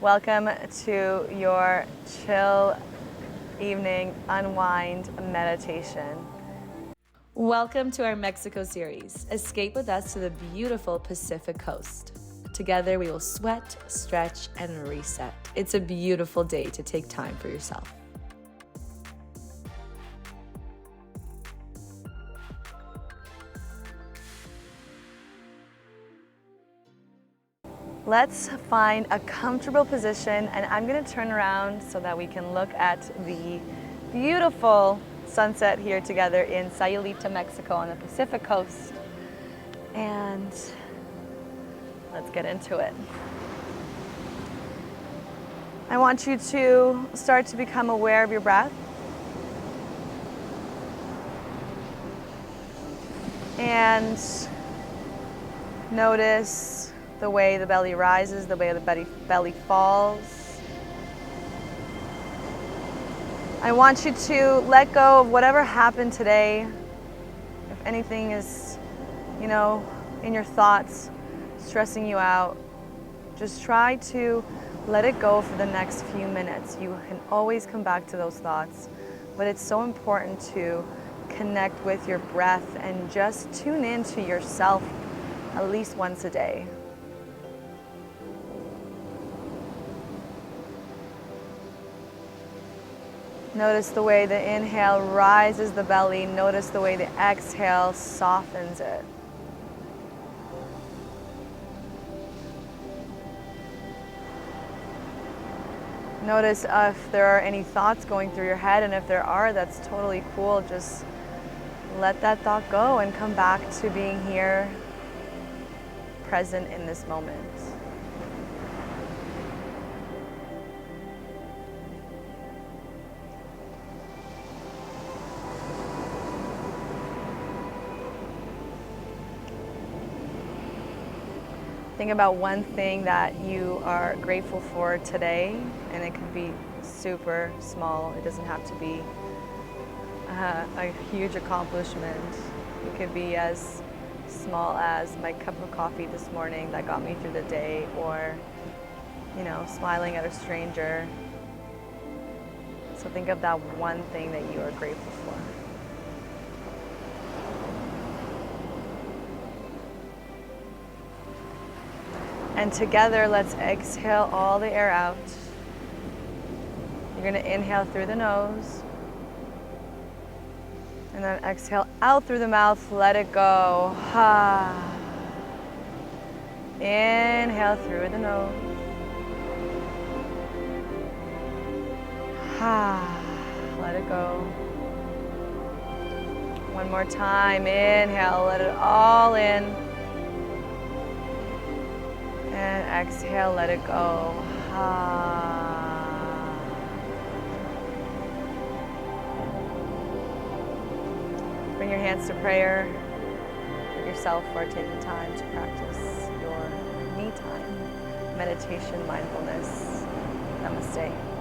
Welcome to your chill evening unwind meditation. Welcome to our Mexico series. Escape with us to the beautiful Pacific coast. Together we will sweat, stretch, and reset. It's a beautiful day to take time for yourself. Let's find a comfortable position, and I'm going to turn around so that we can look at the beautiful sunset here together in Sayulita, Mexico on the Pacific coast. And let's get into it. I want you to start to become aware of your breath. And notice the way the belly rises, the way the belly falls. I want you to let go of whatever happened today. If anything is, in your thoughts, stressing you out, just try to let it go for the next few minutes. You can always come back to those thoughts, but it's so important to connect with your breath and just tune into yourself at least once a day. Notice the way the inhale rises the belly. Notice the way the exhale softens it. Notice if there are any thoughts going through your head, and if there are, that's totally cool. Just let that thought go and come back to being here, present in this moment. Think about one thing that you are grateful for today, and it could be super small. It doesn't have to be a huge accomplishment. It could be as small as my cup of coffee this morning that got me through the day, or, smiling at a stranger. So think of that one thing that you are grateful for. And together, let's exhale all the air out. You're going to inhale through the nose. And then exhale out through the mouth. Let it go. Inhale through the nose. Let it go. One more time. Inhale, let it all in. And exhale, let it go. Bring your hands to prayer. Thank yourself for taking time to practice your me time, meditation, mindfulness. Namaste.